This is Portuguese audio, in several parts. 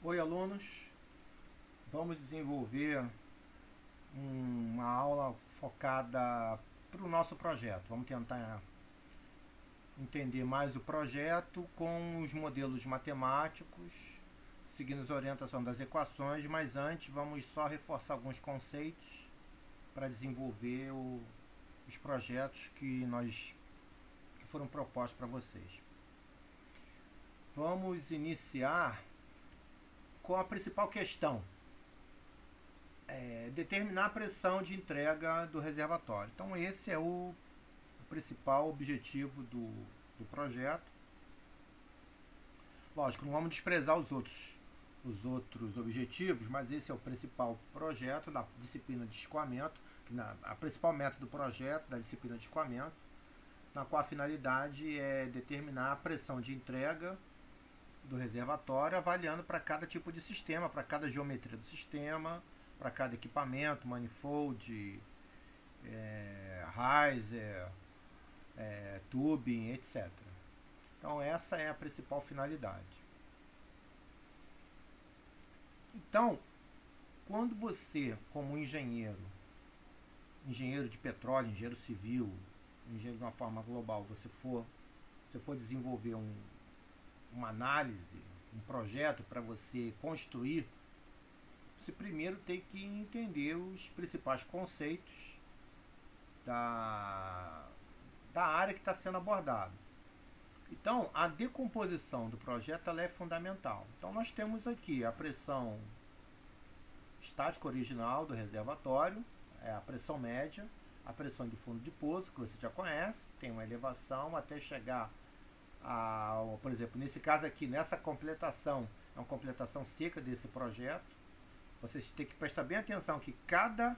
Oi, alunos. Vamos desenvolver uma aula focada para o nosso projeto. Vamos tentar entender mais o projeto com os modelos matemáticos, seguindo as orientações das equações, mas antes vamos só reforçar alguns conceitos para desenvolver os projetos que foram propostos para vocês. Vamos iniciar com a principal questão. Determinar a pressão de entrega do reservatório. Então esse é o principal objetivo do projeto. Lógico, não vamos desprezar os outros objetivos, mas esse é o principal projeto da disciplina de escoamento, a principal meta do projeto da disciplina de escoamento, na qual a finalidade é determinar a pressão de entrega do reservatório, avaliando para cada tipo de sistema, para cada geometria do sistema, para cada equipamento, manifold, riser, tubing, etc. Então essa é a principal finalidade. Então, quando você, como engenheiro de petróleo, engenheiro civil, engenheiro de uma forma global, você for desenvolver uma análise, um projeto para você construir, você primeiro tem que entender os principais conceitos da área que está sendo abordada. Então, a decomposição do projeto ela é fundamental. Então, nós temos aqui a pressão estática original do reservatório, a pressão média, a pressão de fundo de poço, que você já conhece, tem uma elevação até chegar por exemplo, nesse caso aqui, nessa completação, é uma completação seca desse projeto. Vocês têm que prestar bem atenção que cada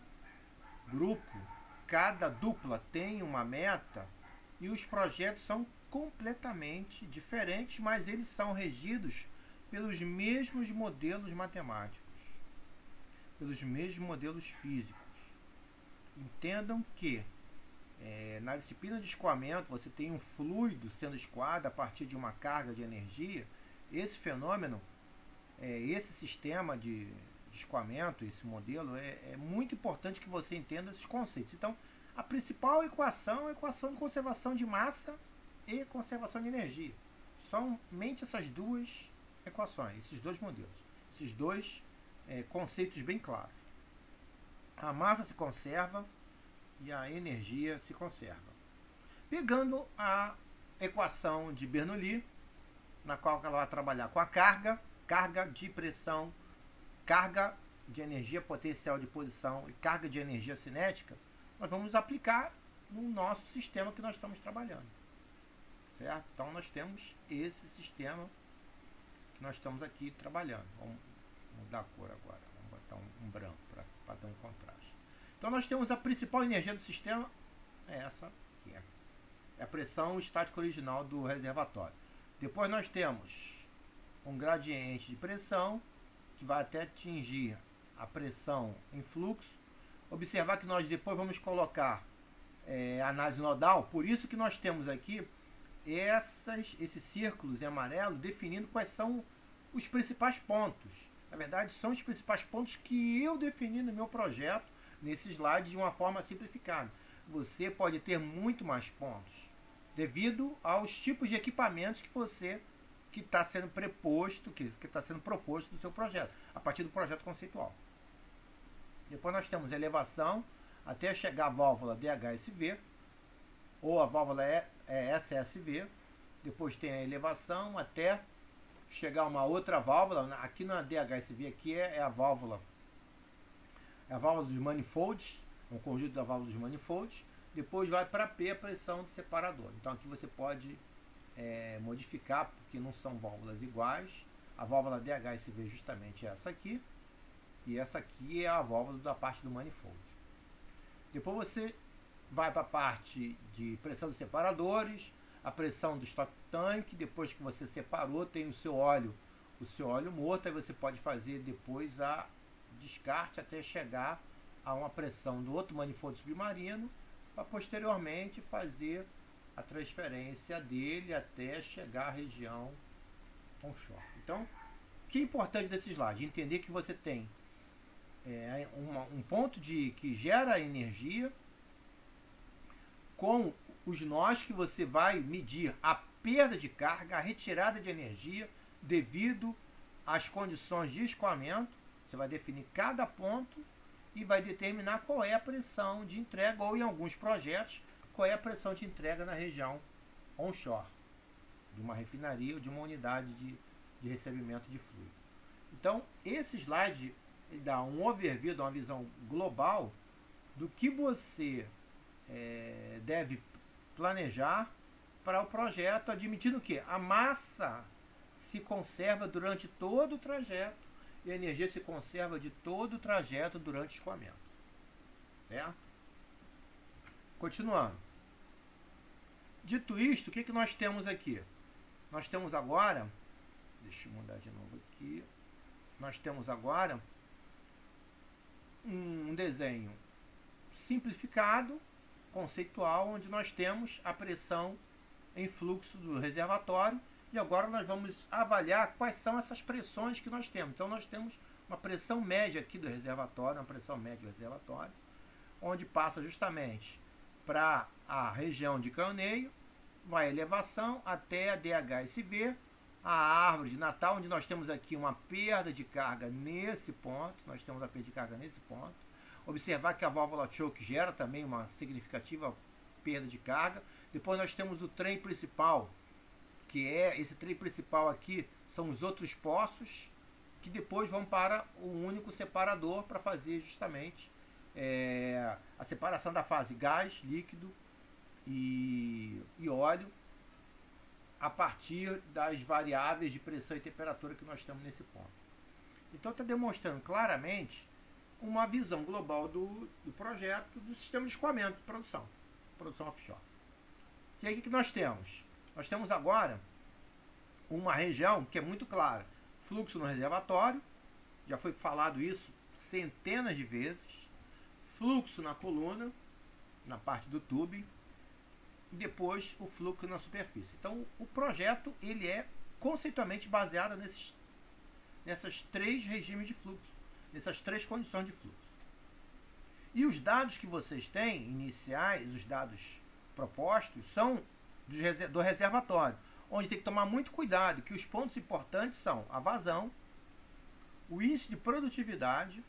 grupo, cada dupla tem uma meta e os projetos são completamente diferentes, mas eles são regidos pelos mesmos modelos matemáticos, pelos mesmos modelos físicos. Entendam que na disciplina de escoamento você tem um fluido sendo escoado a partir de uma carga de energia. Esse fenômeno, esse sistema de escoamento, esse modelo, é muito importante que você entenda esses conceitos. Então, a principal equação é a equação de conservação de massa e conservação de energia. Somente essas duas equações, esses dois modelos, esses dois conceitos bem claros. A massa se conserva e a energia se conserva. Pegando a equação de Bernoulli, na qual ela vai trabalhar com a carga de pressão, carga de energia potencial de posição e carga de energia cinética, nós vamos aplicar no nosso sistema que nós estamos trabalhando. Certo? Então nós temos esse sistema que nós estamos aqui trabalhando. Vamos mudar a cor agora, vamos botar um branco para dar um contraste. Então nós temos a principal energia do sistema, essa aqui, é a pressão estática original do reservatório. Depois nós temos um gradiente de pressão que vai até atingir a pressão em fluxo. Observar que nós depois vamos colocar análise nodal, por isso que nós temos aqui esses círculos em amarelo definindo quais são os principais pontos. Na verdade, são os principais pontos que eu defini no meu projeto, nesse slide, de uma forma simplificada. Você pode ter muito mais pontos, devido aos tipos de equipamentos que está sendo proposto do seu projeto, a partir do projeto conceitual. Depois nós temos elevação até chegar à válvula DHSV, ou a válvula SSV. Depois tem a elevação até chegar a uma outra válvula. Aqui na DHSV aqui é a válvula dos manifolds, um conjunto da válvula dos manifolds. Depois vai para P, a pressão do separador. Então aqui você pode modificar, porque não são válvulas iguais. A válvula DHSV justamente é essa aqui, e essa aqui é a válvula da parte do manifold. Depois você vai para a parte de pressão dos separadores, a pressão do estoque tanque. Depois que você separou, tem o seu óleo morto. Aí você pode fazer depois a descarte até chegar a uma pressão do outro manifold submarino, para posteriormente fazer a transferência dele até chegar à região onshore. Então, O que é importante desse slide? Entender que você tem um ponto que gera energia com os nós que você vai medir a perda de carga, a retirada de energia devido às condições de escoamento. Você vai definir cada ponto e vai determinar qual é a pressão de entrega, ou em alguns projetos, qual é a pressão de entrega na região onshore, de uma refinaria ou de uma unidade de recebimento de fluido. Então, esse slide dá um overview, dá uma visão global do que você deve planejar para o projeto, admitindo que a massa se conserva durante todo o trajeto e a energia se conserva de todo o trajeto durante o escoamento. Certo? Continuando. Dito isto, o que nós temos aqui? Nós temos agora, deixa eu mudar de novo aqui, nós temos agora um desenho simplificado, conceitual, onde nós temos a pressão em fluxo do reservatório, e agora nós vamos avaliar quais são essas pressões que nós temos. Então nós temos uma pressão média aqui do reservatório, uma pressão média do reservatório, onde passa justamente para a região de canhoneio, vai a elevação até a DHSV, a árvore de Natal, onde nós temos aqui uma perda de carga nesse ponto, nós temos a perda de carga nesse ponto. Observar que a válvula choke gera também uma significativa perda de carga. Depois nós temos o trem principal, que é esse trem principal aqui, são os outros poços, que depois vão para o único separador para fazer justamente a separação da fase gás, líquido e óleo, a partir das variáveis de pressão e temperatura que nós temos nesse ponto. Então está demonstrando claramente uma visão global do projeto, do sistema de escoamento de produção offshore. E aí o que nós temos? Nós temos agora uma região que é muito clara. Fluxo no reservatório, já foi falado isso centenas de vezes. Fluxo na coluna, na parte do tubing, e depois o fluxo na superfície. Então o projeto ele é conceitualmente baseado nessas três regimes de fluxo, nessas três condições de fluxo. E os dados que vocês têm, iniciais, os dados propostos, são do reservatório, onde tem que tomar muito cuidado, que os pontos importantes são a vazão, o índice de produtividade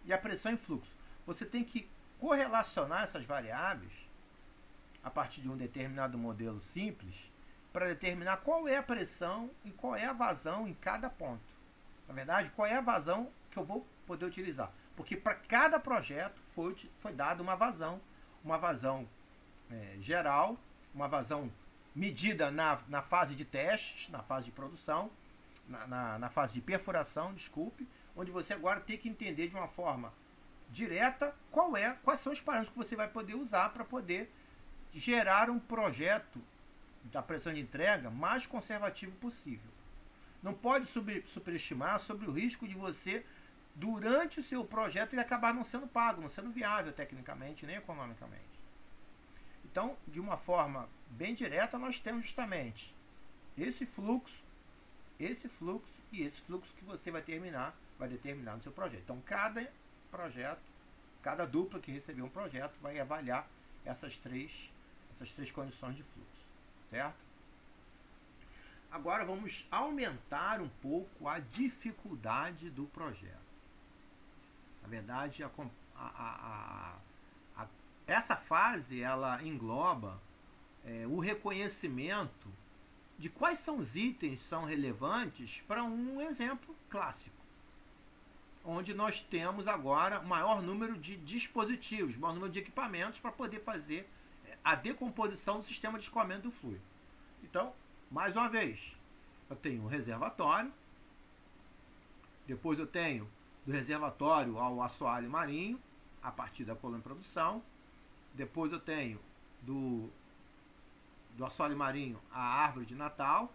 e a pressão em fluxo. Você tem que correlacionar essas variáveis a partir de um determinado modelo simples para determinar qual é a pressão e qual é a vazão em cada ponto. Na verdade, qual é a vazão que eu vou poder utilizar. Porque para cada projeto foi dada uma vazão geral, uma vazão medida na fase de testes, na fase de produção, na fase de perfuração, desculpe, onde você agora tem que entender de uma forma direta quais são os parâmetros que você vai poder usar para poder gerar um projeto da pressão de entrega mais conservativo possível. Não pode superestimar sobre o risco de você, durante o seu projeto, ele acabar não sendo pago, não sendo viável tecnicamente nem economicamente. Então, de uma forma bem direta, nós temos justamente esse fluxo e esse fluxo que você vai determinar no seu projeto. Então, cada projeto, cada dupla que receber um projeto vai avaliar essas três condições de fluxo, certo? Agora vamos aumentar um pouco a dificuldade do projeto. Na verdade, essa fase ela engloba o reconhecimento de quais são os itens que são relevantes para um exemplo clássico, onde nós temos agora maior número de dispositivos, maior número de equipamentos para poder fazer a decomposição do sistema de escoamento do fluido. Então, mais uma vez, eu tenho um reservatório, depois eu tenho do reservatório ao assoalho marinho, a partir da coluna de produção, depois eu tenho do assoalho marinho à árvore de Natal,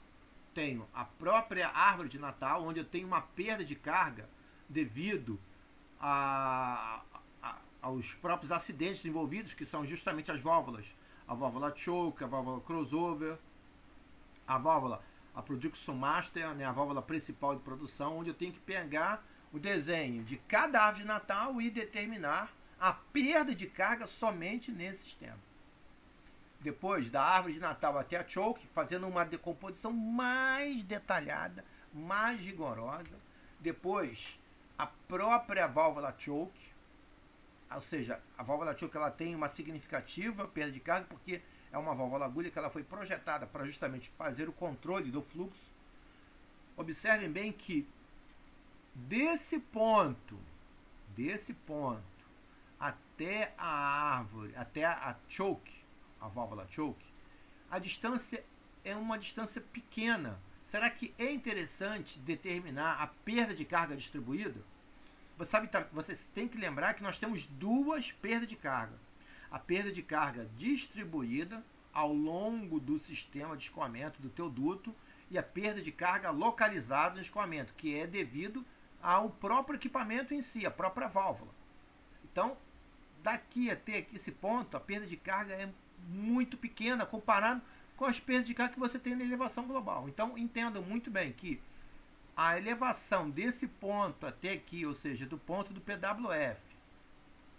tenho a própria árvore de Natal, onde eu tenho uma perda de carga devido aos próprios acidentes envolvidos, que são justamente as válvulas, a válvula choke, a válvula crossover, a válvula a Production Master, né, a válvula principal de produção, onde eu tenho que pegar o desenho de cada árvore de Natal e determinar a perda de carga somente nesse sistema. Depois, da árvore de Natal até a choke, fazendo uma decomposição mais detalhada, mais rigorosa. Depois, a própria válvula choke, ou seja, a válvula choke ela tem uma significativa perda de carga, porque é uma válvula agulha que ela foi projetada para justamente fazer o controle do fluxo. Observem bem que desse ponto até a árvore, até a choke, a válvula choke, a distância é uma distância pequena. Será que é interessante determinar a perda de carga distribuída? Você tem que lembrar que nós temos duas perdas de carga. A perda de carga distribuída ao longo do sistema de escoamento do teu duto e a perda de carga localizada no escoamento, que é devido ao próprio equipamento em si, a própria válvula. Então, daqui até esse ponto, a perda de carga é muito pequena comparado com as perdas de carga que você tem na elevação global. Então, entendam muito bem que a elevação desse ponto até aqui, ou seja, do ponto do PWF,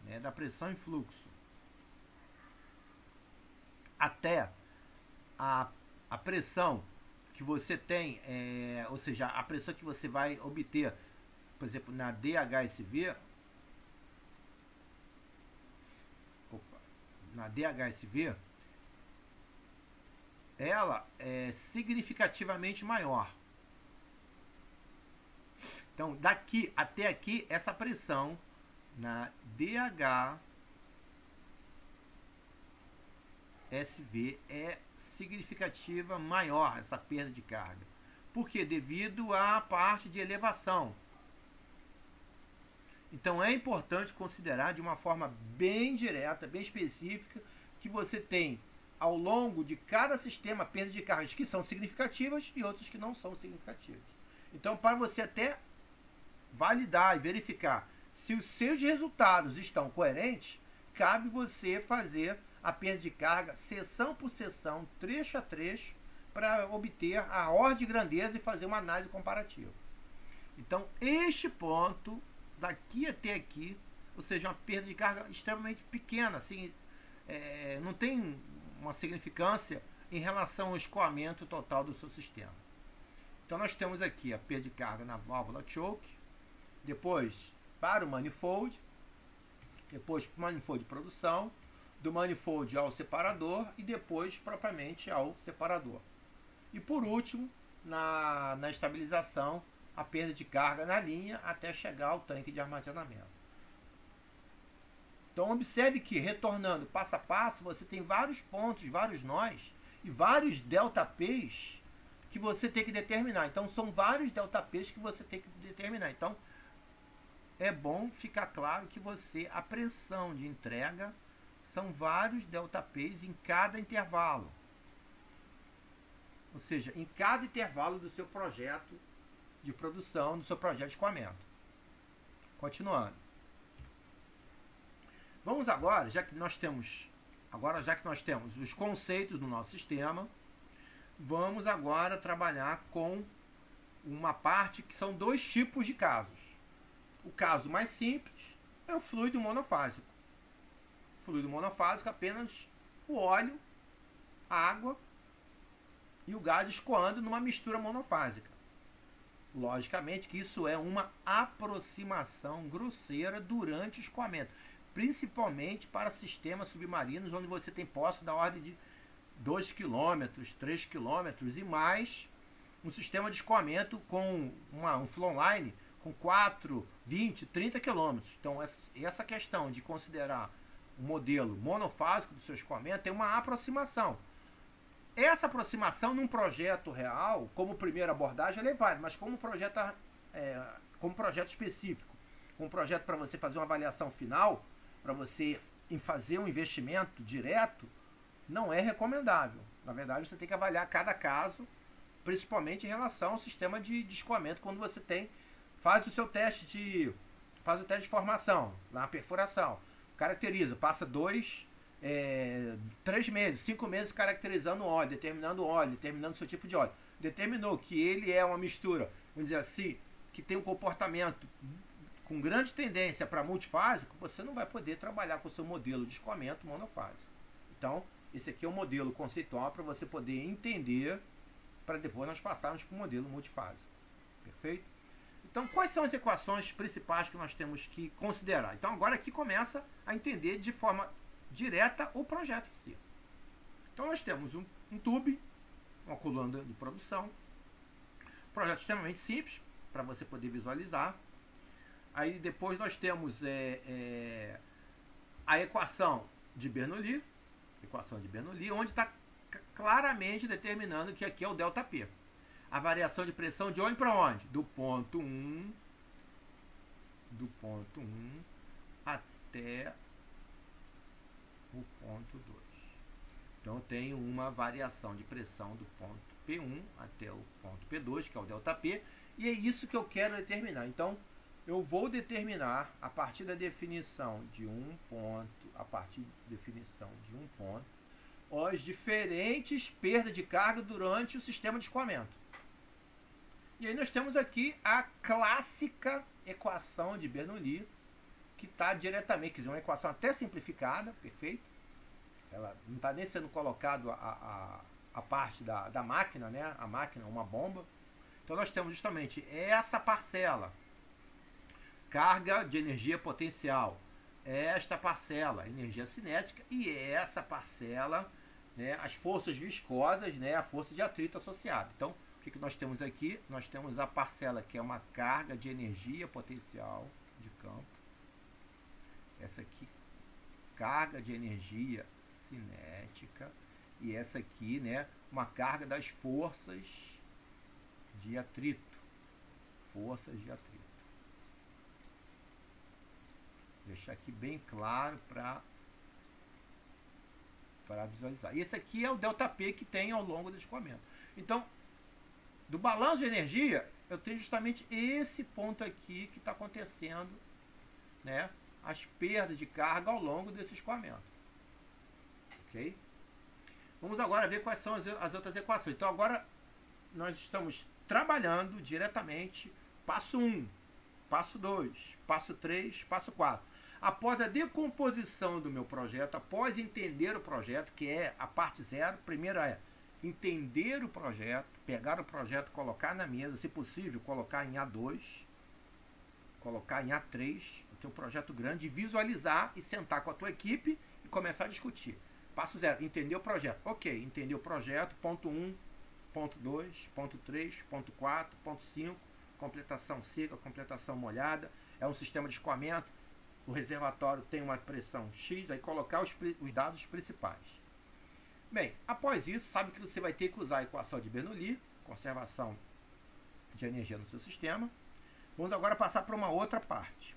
né, da pressão em fluxo, até a pressão que você tem, ou seja, a pressão que você vai obter, por exemplo, na DHSV, ela é significativamente maior. Então, daqui até aqui, essa pressão na DHSV é significativa maior, essa perda de carga. Por quê? Devido à parte de elevação. Então, é importante considerar de uma forma bem direta, bem específica, que você tem ao longo de cada sistema perdas de cargas que são significativas e outras que não são significativas. Então, para você até validar e verificar se os seus resultados estão coerentes, cabe você fazer a perda de carga seção por seção, trecho a trecho, para obter a ordem de grandeza e fazer uma análise comparativa. Então, este ponto, daqui até aqui, ou seja, uma perda de carga extremamente pequena, assim, não tem uma significância em relação ao escoamento total do seu sistema. Então, nós temos aqui a perda de carga na válvula choke, depois para o manifold, depois para o manifold de produção, do manifold ao separador e depois propriamente ao separador. E por último, na estabilização, a perda de carga na linha até chegar ao tanque de armazenamento. Então observe que, retornando passo a passo, você tem vários pontos, vários nós e vários ΔPs que você tem que determinar. Então são vários ΔPs que você tem que determinar. Então é bom ficar claro que a pressão de entrega são vários ΔPs em cada intervalo. Ou seja, em cada intervalo do seu projeto de produção, do seu projeto de escoamento. Continuando. Vamos agora, já que nós temos os conceitos do nosso sistema, vamos agora trabalhar com uma parte que são dois tipos de casos. O caso mais simples é o fluido monofásico. O fluido monofásico é apenas o óleo, a água e o gás escoando numa mistura monofásica. Logicamente que isso é uma aproximação grosseira durante o escoamento, principalmente para sistemas submarinos onde você tem poços da ordem de 2 km, 3 km e mais, um sistema de escoamento com um flow line com 4, 20, 30 km. Então essa questão de considerar o modelo monofásico do seu escoamento é uma aproximação. Essa aproximação num projeto real, como primeira abordagem, ela é válida, mas como projeto específico, como projeto para você fazer uma avaliação final, para você fazer um investimento direto, não é recomendável. Na verdade, você tem que avaliar cada caso, principalmente em relação ao sistema de escoamento, quando você faz o teste de formação, na perfuração, caracteriza, passa 3 meses, 5 meses caracterizando o óleo, determinando o seu tipo de óleo. determinou que ele é uma mistura, vamos dizer assim, que tem um comportamento com grande tendência para multifásico, você não vai poder trabalhar com o seu modelo de escoamento monofásico. Então, esse aqui é um modelo conceitual para você poder entender, para depois nós passarmos para o modelo multifásico. Perfeito? Então, quais são as equações principais que nós temos que considerar? Então, agora aqui começa a entender de forma direta o projeto em si. Então, nós temos um tube, uma coluna de produção, projeto extremamente simples, para você poder visualizar. Aí, depois, nós temos a equação de Bernoulli, onde está claramente determinando que aqui é o ΔP. A variação de pressão de onde para onde? Do ponto 1 até o ponto 2. Então, eu tenho uma variação de pressão do ponto P1 até o ponto P2, que é o ΔP, e é isso que eu quero determinar. Então, eu vou determinar, a partir da definição de um ponto, as diferentes perdas de carga durante o sistema de escoamento. E aí nós temos aqui a clássica equação de Bernoulli, que está diretamente, quer dizer, uma equação até simplificada, perfeito? Ela não está nem sendo colocado a parte da máquina, né? A máquina é uma bomba. Então nós temos justamente essa parcela, carga de energia potencial, esta parcela, energia cinética, e essa parcela, né, as forças viscosas, né, a força de atrito associada. Então, o que nós temos aqui? Nós temos a parcela que é uma carga de energia potencial de campo. Essa aqui, carga de energia cinética. E essa aqui, né, uma carga das forças de atrito. Forças de atrito. Vou deixar aqui bem claro para visualizar. E esse aqui é o ΔP que tem ao longo do escoamento. Então, do balanço de energia, eu tenho justamente esse ponto aqui que está acontecendo, né, as perdas de carga ao longo desse escoamento. Ok? Vamos agora ver quais são as outras equações. Então, agora nós estamos trabalhando diretamente passo 1, passo 2, passo 3, passo 4. Após a decomposição do meu projeto, após entender o projeto, que é a parte 0, primeiro é entender o projeto, pegar o projeto, colocar na mesa, se possível, colocar em A2, colocar em A3, o teu projeto grande, visualizar e sentar com a tua equipe e começar a discutir. Passo 0, entender o projeto. Ok, entender o projeto, ponto 1, ponto 2, ponto 3, ponto 4, ponto 5, completação seca, completação molhada, é um sistema de escoamento, o reservatório tem uma pressão X, aí colocar os dados principais. Bem, após isso, sabe que você vai ter que usar a equação de Bernoulli, conservação de energia no seu sistema. Vamos agora passar para uma outra parte.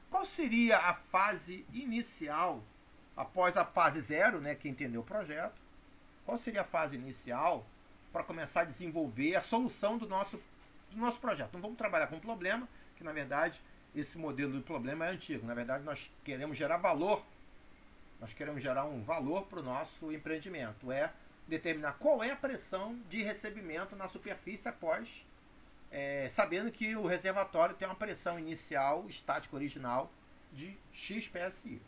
Qual seria a fase inicial, após a fase 0, né, que entendeu o projeto? Qual seria a fase inicial para começar a desenvolver a solução do nosso projeto? Não vamos trabalhar com problema, que na verdade esse modelo do problema é antigo. Na verdade, nós queremos gerar valor. Nós queremos gerar um valor para o nosso empreendimento. É determinar qual é a pressão de recebimento na superfície após, sabendo que o reservatório tem uma pressão inicial, estática original, de X PSI.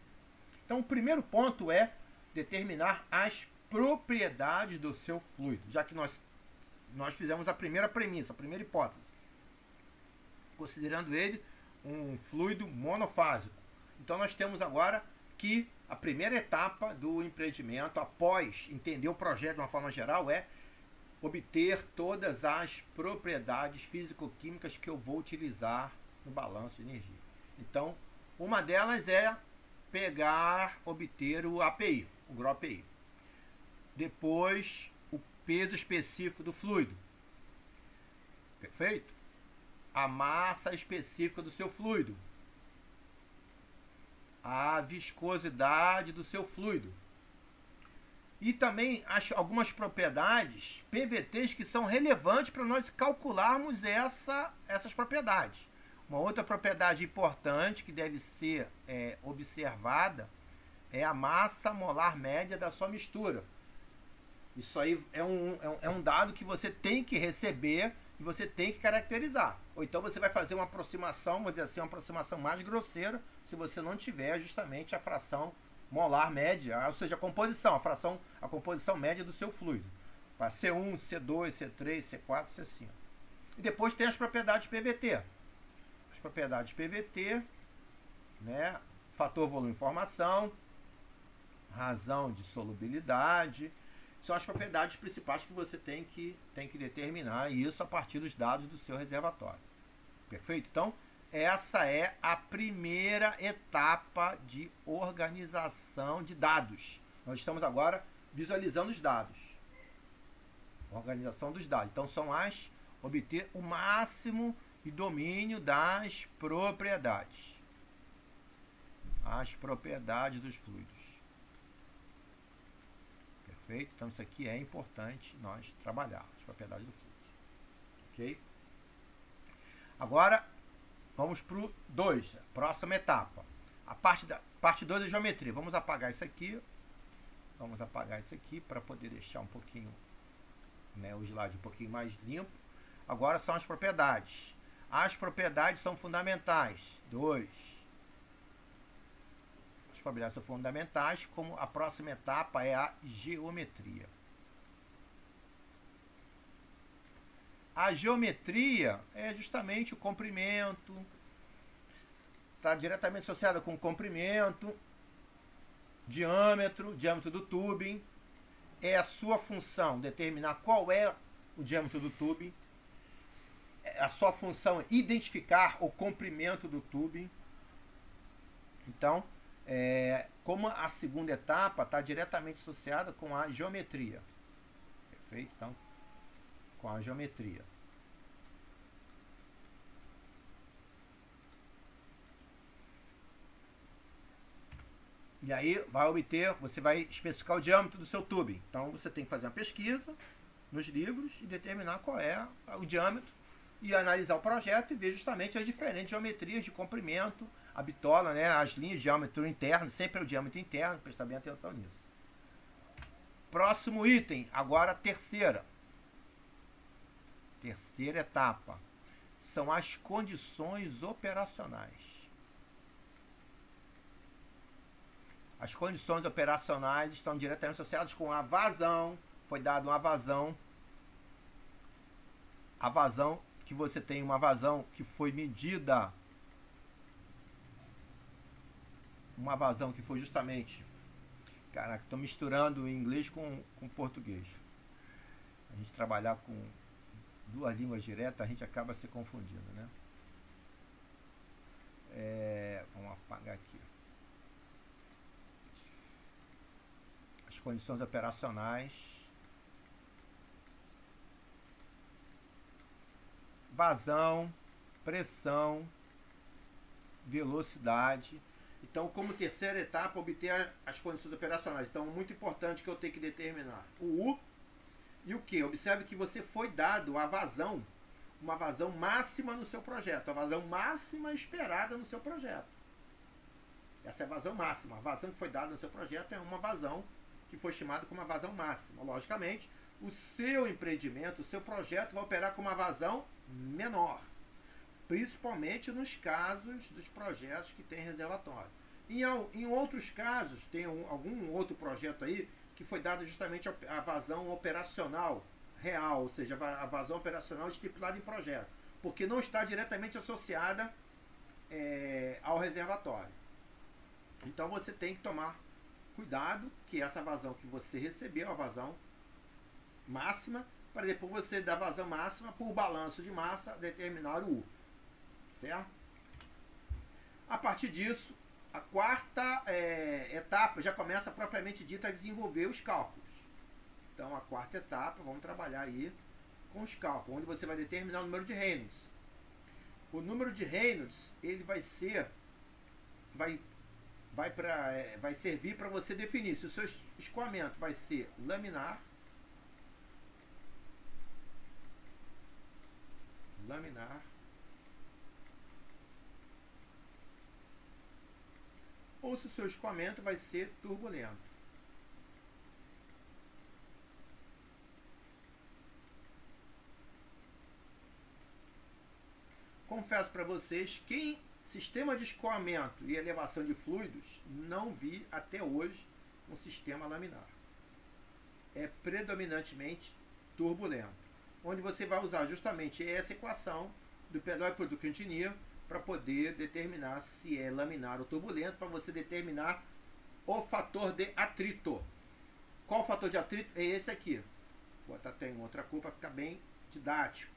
Então, o primeiro ponto é determinar as propriedades do seu fluido, já que nós fizemos a primeira premissa, a primeira hipótese, considerando ele um fluido monofásico. Então, nós temos agora que a primeira etapa do empreendimento, após entender o projeto de uma forma geral, é obter todas as propriedades físico-químicas que eu vou utilizar no balanço de energia. Então, uma delas é obter o API, o GRO API. Depois, o peso específico do fluido. Perfeito? A massa específica do seu fluido. A viscosidade do seu fluido. E também algumas propriedades, PVTs, que são relevantes para nós calcularmos essas propriedades. Uma outra propriedade importante que deve ser observada é a massa molar média da sua mistura. Isso aí é um dado que você tem que receber e você tem que caracterizar. Ou então você vai fazer uma aproximação, vamos dizer assim, uma aproximação mais grosseira, se você não tiver justamente a fração molar média, ou seja, a composição, a composição média do seu fluido. Para C1, C2, C3, C4, C5. E depois tem as propriedades PVT. As propriedades PVT, né? Fator volume informação, razão de solubilidade, são as propriedades principais que você tem que determinar, e isso a partir dos dados do seu reservatório. Perfeito? Então, essa é a primeira etapa de organização de dados. Nós estamos agora visualizando os dados. Organização dos dados. Então, são obter o máximo de domínio das propriedades. As propriedades dos fluidos. Perfeito? Então, isso aqui é importante nós trabalhar, as propriedades do fluido. Ok? Agora, vamos para o 2, próxima etapa. A parte 2 é geometria. Vamos apagar isso aqui. Vamos apagar isso aqui para poder deixar um pouquinho, né, o slide um pouquinho mais limpo. Agora são as propriedades. As propriedades são fundamentais. 2. As propriedades são fundamentais, como a próxima etapa é a geometria. A geometria é justamente o comprimento, está diretamente associada com o comprimento, diâmetro do tubing. É a sua função determinar qual é o diâmetro do tubing. A sua função é identificar o comprimento do tubing. Então, como a segunda etapa está diretamente associada com a geometria. Perfeito? Então, com a geometria. E aí você vai especificar o diâmetro do seu tubing. Então você tem que fazer uma pesquisa nos livros e determinar qual é o diâmetro e analisar o projeto e ver justamente as diferentes geometrias de comprimento, a bitola, né, as linhas de diâmetro interno, sempre é o diâmetro interno, prestar bem atenção nisso. Próximo item, agora a terceira etapa, são as condições operacionais. As condições operacionais estão diretamente associadas com a vazão. Foi dada uma vazão. A vazão que você tem, uma vazão que foi medida. Uma vazão que foi justamente... Caraca, estou misturando inglês com português. A gente trabalhar com duas línguas diretas, a gente acaba se confundindo, né? Vamos apagar aqui. As condições operacionais. Vazão, pressão, velocidade. Então, como terceira etapa, obter as condições operacionais. Então, muito importante que eu tenho que determinar o U e o Q. Observe que você foi dado a vazão, uma vazão máxima no seu projeto, a vazão máxima esperada no seu projeto. Essa é a vazão máxima. A vazão que foi dada no seu projeto é uma vazão que foi estimada como uma vazão máxima. Logicamente, o seu empreendimento, o seu projeto vai operar com uma vazão menor, principalmente nos casos dos projetos que tem reservatório. Em outros casos, tem algum outro projeto aí que foi dado justamente a vazão operacional real, ou seja, a vazão operacional estipulada em projeto, porque não está diretamente associada ao reservatório. Então você tem que tomar cuidado que essa vazão que você recebeu, a vazão máxima, para depois você dar vazão máxima por balanço de massa determinar o U. Certo? A partir disso, a quarta etapa já começa propriamente dita a desenvolver os cálculos. Então, a quarta etapa, vamos trabalhar aí com os cálculos, onde você vai determinar o número de Reynolds. O número de Reynolds, ele vai servir para você definir se o seu escoamento vai ser laminar, ou se o seu escoamento vai ser turbulento. confesso para vocês que em sistema de escoamento e elevação de fluidos, não vi até hoje um sistema laminar. É predominantemente turbulento, onde você vai usar justamente essa equação do pedal e produto engineer para poder determinar se é laminar ou turbulento, para você determinar o fator de atrito. Qual o fator de atrito? É esse aqui. Vou botar até em outra cor para ficar bem didático.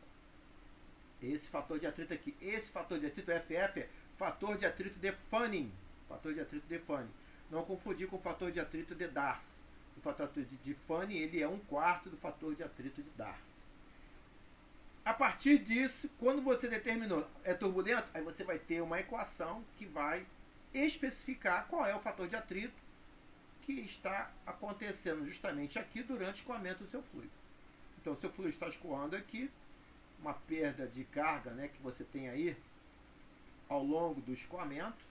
Esse fator de atrito aqui. Esse fator de atrito, FF, é fator de atrito de Fanning. Fator de atrito de Fanning. Não confundir com o fator de atrito de Darcy. O fator de atrito de Fanning, ele é 1/4 do fator de atrito de Darcy. A partir disso, quando você determinou é turbulento, aí você vai ter uma equação que vai especificar qual é o fator de atrito que está acontecendo justamente aqui durante o escoamento do seu fluido. Então, o seu fluido está escoando aqui, uma perda de carga, né, que você tem aí ao longo do escoamento,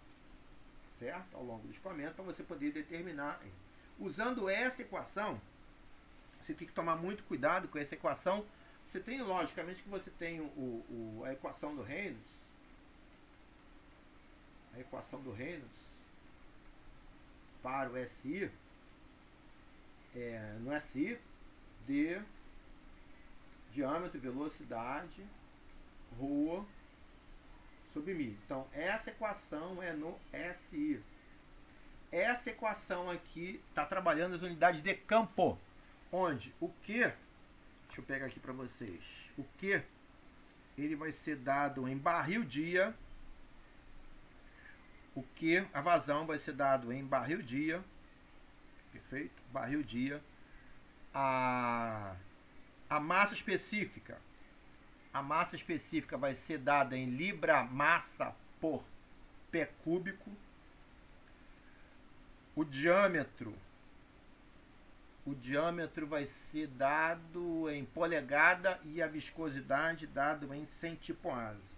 certo? Ao longo do escoamento, para você poder determinar. Usando essa equação, você tem que tomar muito cuidado com essa equação. Você tem, logicamente, que você tem a equação do Reynolds. A equação do Reynolds para o SI, no SI, de diâmetro, velocidade, ρ sobre μ. Então, essa equação é no SI. Essa equação aqui está trabalhando as unidades de campo, onde o Q, deixa eu pegar aqui para vocês, o Q, ele vai ser dado em barril-dia. O Q, a vazão, vai ser dado em barril-dia. Perfeito? Barril-dia. A massa específica. A massa específica vai ser dada em libra-massa por pé cúbico. O diâmetro vai ser dado em polegada e a viscosidade dado em centipoase.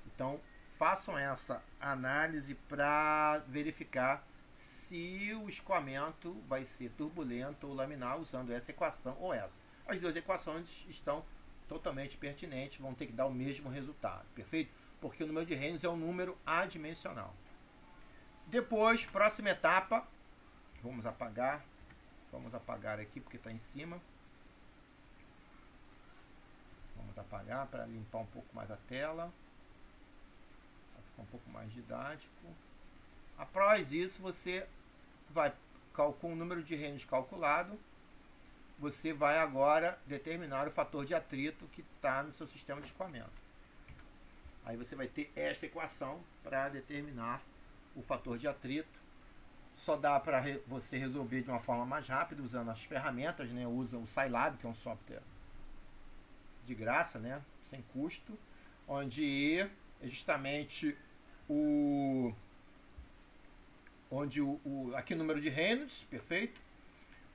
Então, façam essa análise para verificar se o escoamento vai ser turbulento ou laminar usando essa equação ou essa. As duas equações estão totalmente pertinentes, vão ter que dar o mesmo resultado, perfeito? Porque o número de Reynolds é um número adimensional. Depois, próxima etapa, vamos apagar aqui porque está em cima. Vamos apagar para limpar um pouco mais a tela. Um pouco mais didático. Após isso, você vai, com o número de Reynolds calculado, você vai agora determinar o fator de atrito que está no seu sistema de escoamento. Aí você vai ter esta equação para determinar o fator de atrito. Só dá para você resolver de uma forma mais rápida usando as ferramentas, né? Usa o Scilab, que é um software de graça, né? Sem custo, onde é justamente aqui o número de Reynolds, perfeito.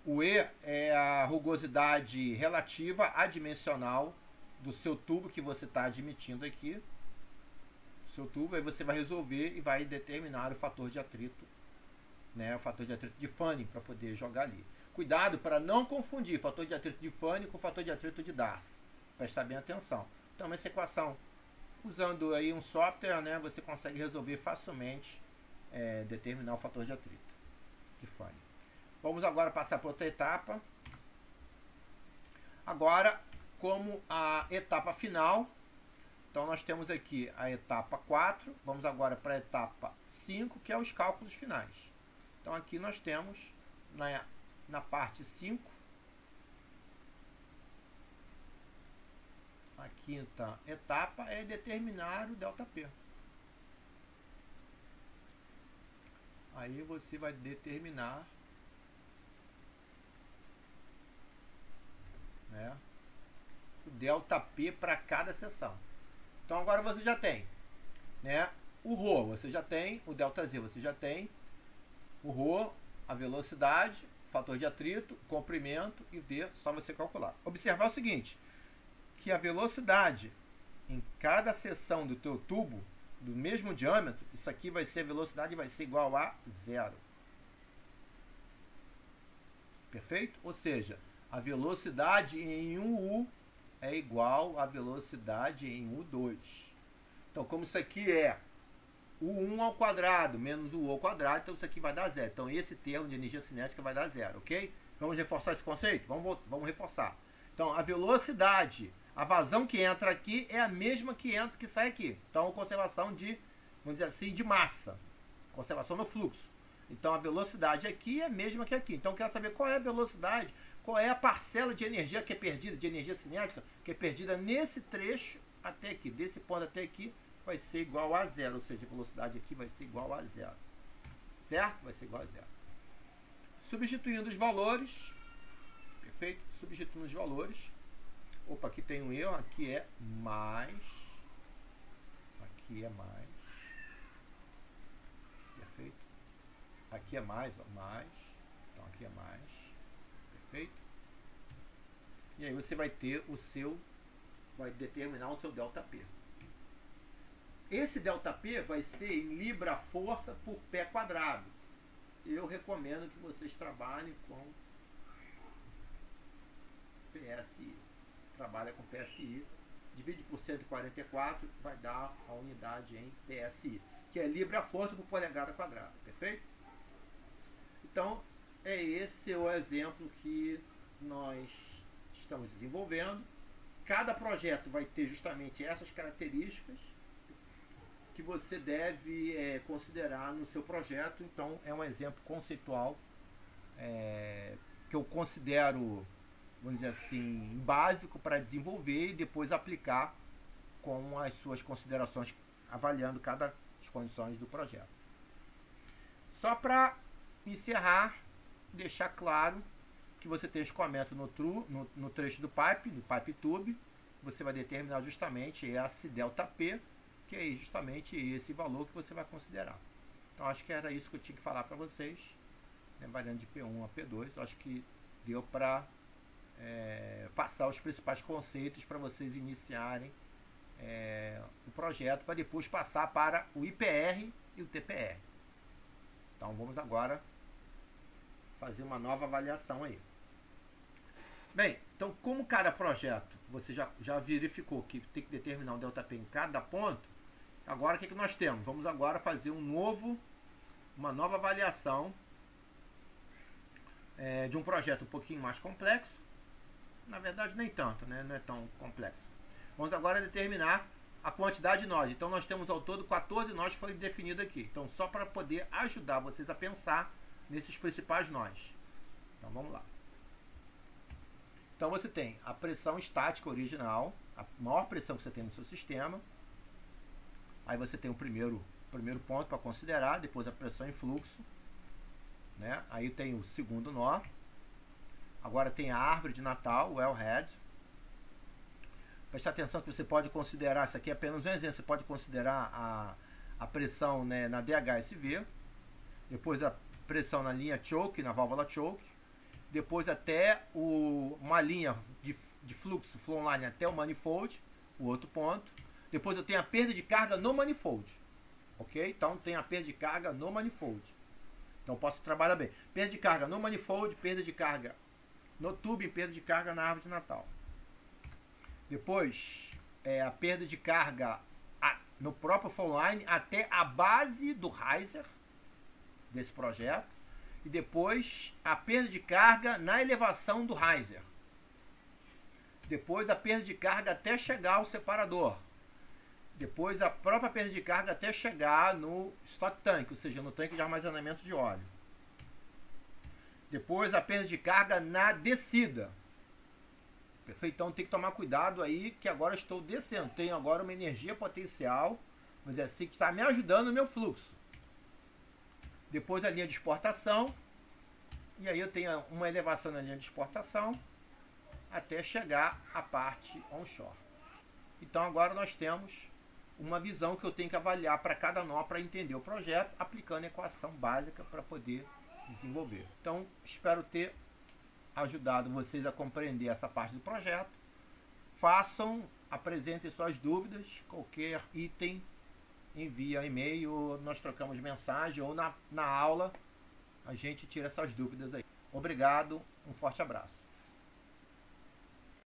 O E é a rugosidade relativa adimensional do seu tubo que você está admitindo aqui. Seu tubo, aí você vai resolver e vai determinar o fator de atrito, né? O fator de atrito de Fanning para poder jogar ali. Cuidado para não confundir fator de atrito de Fanning com fator de atrito de Darcy. Prestar bem atenção. Então, essa equação, usando aí um software, né, você consegue resolver facilmente, determinar o fator de atrito de Fanning. Vamos agora passar para outra etapa. Agora, como a etapa final, então nós temos aqui a etapa 4, vamos agora para a etapa 5, que é os cálculos finais. Então aqui nós temos, na parte 5, a quinta etapa é determinar o ΔP. Aí você vai determinar, né, o ΔP para cada seção. Então agora você já tem, né, o ρ, você já tem, o ΔZ você já tem, o ρ, a velocidade, fator de atrito, comprimento e D, só você calcular. Observar o seguinte, que a velocidade em cada seção do teu tubo, do mesmo diâmetro, isso aqui vai ser, a velocidade vai ser igual a 0. Perfeito? Ou seja, a velocidade em 1U é igual à velocidade em U2. Então, como isso aqui é o 1 ao quadrado menos o U ao quadrado, então isso aqui vai dar zero. Então, esse termo de energia cinética vai dar zero, ok? Vamos reforçar esse conceito? Vamos reforçar. Então, a velocidade, a vazão que entra aqui é a mesma que sai aqui. Então, conservação de, vamos dizer assim, de massa. Conservação no fluxo. Então, a velocidade aqui é a mesma que aqui. Então, eu quero saber qual é a velocidade, qual é a parcela de energia que é perdida, de energia cinética, que é perdida nesse trecho até aqui. Desse ponto até aqui vai ser igual a zero. Ou seja, a velocidade aqui vai ser igual a zero. Certo? Vai ser igual a zero. Substituindo os valores. Perfeito? Substituindo os valores. Opa, aqui tem um erro. Aqui é mais. Aqui é mais. Perfeito? Aqui é mais, ó, mais. Então aqui é mais. Perfeito? E aí você vai ter o seu, vai determinar o seu ΔP. Esse ΔP vai ser em libra-força por pé quadrado. Eu recomendo que vocês trabalhem com PSI. Trabalha com PSI. Divide por 144, vai dar a unidade em PSI, que é libra-força por polegada quadrada. Perfeito? Então, esse é o exemplo que nós estamos desenvolvendo. Cada projeto vai ter justamente essas características que você deve considerar no seu projeto. Então, é um exemplo conceitual que eu considero, vamos dizer assim, básico para desenvolver e depois aplicar com as suas considerações, avaliando cada as condições do projeto. Só para encerrar, deixar claro que você tem escoamento no trecho do pipe tube, você vai determinar justamente esse ΔP, que é justamente esse valor que você vai considerar. Então, acho que era isso que eu tinha que falar para vocês, né, variando de P1 a P2. Acho que deu para passar os principais conceitos para vocês iniciarem o projeto, para depois passar para o IPR e o TPR. Então, vamos agora fazer uma nova avaliação aí. Bem, então, como cada projeto você já verificou que tem que determinar um ΔP em cada ponto, agora o que nós temos? Vamos agora fazer uma nova avaliação de um projeto um pouquinho mais complexo. Na verdade, nem tanto, né? Não é tão complexo. Vamos agora determinar a quantidade de nós. Então, nós temos ao todo 14 nós que foi definido aqui. Então, só para poder ajudar vocês a pensar nesses principais nós. Então, vamos lá. Então, você tem a pressão estática original, a maior pressão que você tem no seu sistema. Aí você tem o primeiro ponto para considerar, depois a pressão em fluxo, né? Aí tem o segundo nó. Agora tem a árvore de Natal, o wellhead. Preste atenção que você pode considerar, isso aqui é apenas um exemplo, você pode considerar a pressão, né, na DHSV, depois a pressão na linha choke, na válvula choke, depois até uma linha de fluxo, flow line até o manifold, o outro ponto. Depois eu tenho a perda de carga no manifold, ok? Então tem a perda de carga no manifold. Então posso trabalhar bem. Perda de carga no manifold, perda de carga no tube, perda de carga na árvore de Natal. Depois a perda de carga no próprio flow line até a base do riser desse projeto. E depois a perda de carga na elevação do riser. Depois a perda de carga até chegar ao separador. Depois a própria perda de carga até chegar no stock tank, ou seja, no tanque de armazenamento de óleo. Depois a perda de carga na descida. Perfeito? Então tem que tomar cuidado aí, que agora eu estou descendo. Tenho agora uma energia potencial, mas é assim que está me ajudando no meu fluxo. Depois a linha de exportação. E aí eu tenho uma elevação na linha de exportação até chegar à parte onshore. Então agora nós temos uma visão que eu tenho que avaliar para cada nó para entender o projeto, aplicando a equação básica para poder desenvolver. Então, espero ter ajudado vocês a compreender essa parte do projeto. Façam, apresentem suas dúvidas, qualquer item, envia e-mail, nós trocamos mensagem ou na aula a gente tira essas dúvidas aí. Obrigado, um forte abraço.